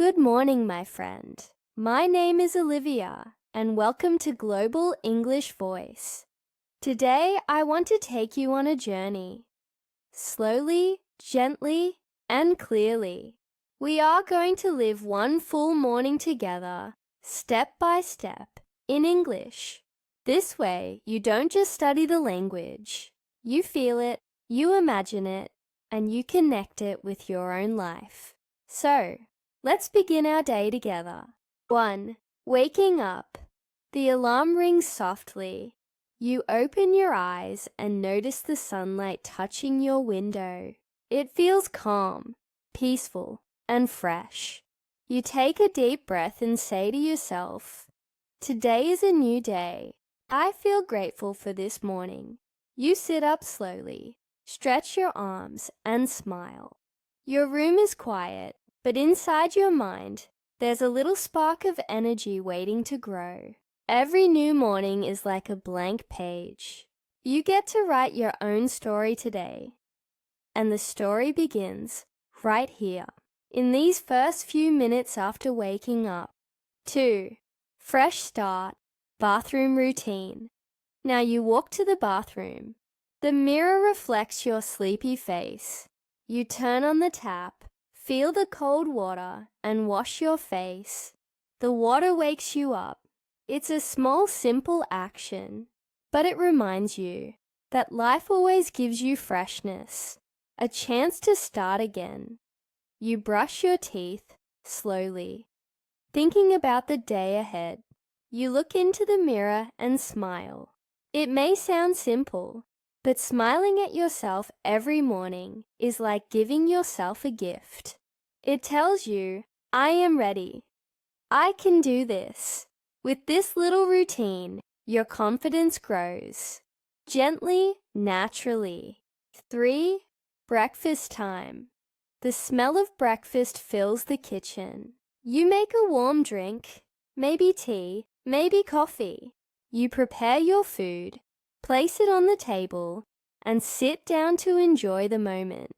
Good morning, my friend. My name is Olivia, and welcome to Global English Voice. Today, I want to take you on a journey. Slowly, gently, and clearly. We are going to live one full morning together, step by step, in English. This way, you don't just study the language. You feel it, you imagine it, and you connect it with your own life. So, let's begin our day together. 1. Waking up. The alarm rings softly. You open your eyes and notice the sunlight touching your window. It feels calm, peaceful, and fresh. You take a deep breath and say to yourself, "Today is a new day. I feel grateful for this morning." You sit up slowly, stretch your arms, and smile. Your room is quiet, but inside your mind, there's a little spark of energy waiting to grow. Every new morning is like a blank page. You get to write your own story today. And the story begins right here, in these first few minutes after waking up. 2. Fresh start, bathroom routine. Now you walk to the bathroom. The mirror reflects your sleepy face. You turn on the tap, feel the cold water, and wash your face. The water wakes you up. It's a small, simple action, but it reminds you that life always gives you freshness, a chance to start again. You brush your teeth slowly, thinking about the day ahead. You look into the mirror and smile. It may sound simple, but smiling at yourself every morning is like giving yourself a gift. It tells you, "I am ready. I can do this." With this little routine, your confidence grows. Gently, naturally. 3. Breakfast time. The smell of breakfast fills the kitchen. You make a warm drink, maybe tea, maybe coffee. You prepare your food, place it on the table, and sit down to enjoy the moment.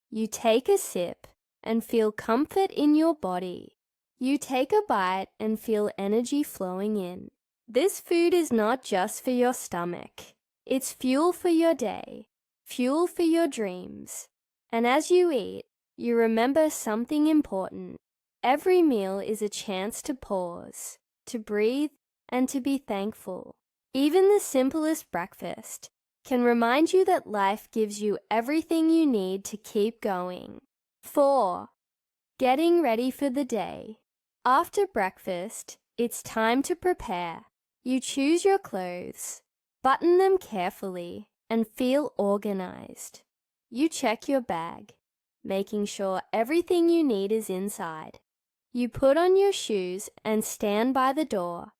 You take a sip and feel comfort in your body. You take a bite and feel energy flowing in. This food is not just for your stomach. It's fuel for your day, fuel for your dreams. And as you eat, you remember something important. Every meal is a chance to pause, to breathe, and to be thankful. Even the simplest breakfast can remind you that life gives you everything you need to keep going. 4. Getting ready for the day. After breakfast, it's time to prepare. You choose your clothes, button them carefully, and feel organized. You check your bag, making sure everything you need is inside. You put on your shoes and stand by the door.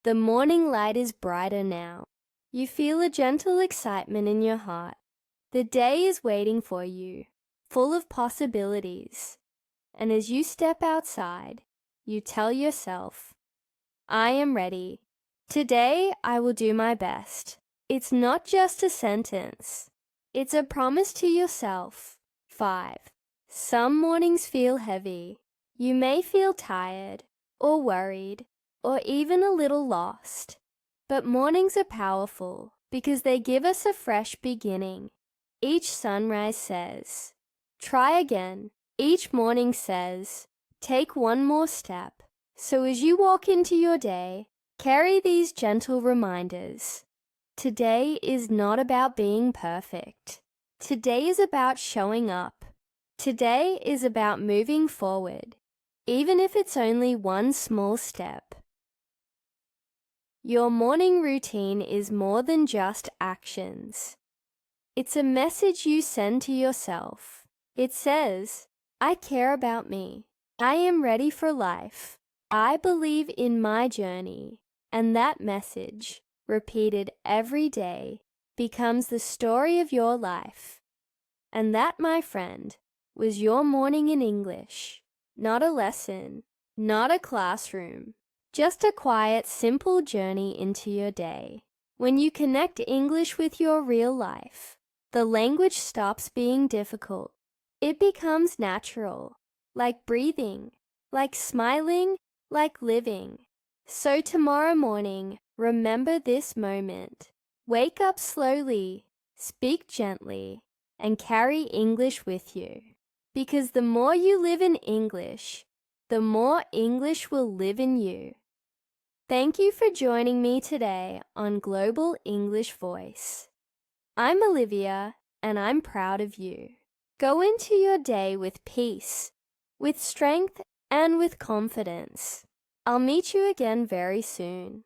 The morning light is brighter now. You feel a gentle excitement in your heart. The day is waiting for you, full of possibilities. And as you step outside, you tell yourself, "I am ready. Today I will do my best." It's not just a sentence. It's a promise to yourself. 5. Some mornings feel heavy. You may feel tired, or worried, or even a little lost. But mornings are powerful because they give us a fresh beginning. Each sunrise says, "Try again." Each morning says, "Take one more step." So as you walk into your day, carry these gentle reminders. Today is not about being perfect. Today is about showing up. Today is about moving forward, even if it's only one small step. Your morning routine is more than just actions. It's a message you send to yourself. It says, "I care about me. I am ready for life. I believe in my journey." And that message, repeated every day, becomes the story of your life. And that, my friend, was your morning in English. Not a lesson, not a classroom, just a quiet, simple journey into your day. When you connect English with your real life, the language stops being difficult. It becomes natural, like breathing, like smiling, like living. So tomorrow morning, remember this moment. Wake up slowly, speak gently, and carry English with you. Because the more you live in English, the more English will live in you. Thank you for joining me today on Global English Voice. I'm Olivia, and I'm proud of you. Go into your day with peace, with strength, and with confidence. I'll meet you again very soon.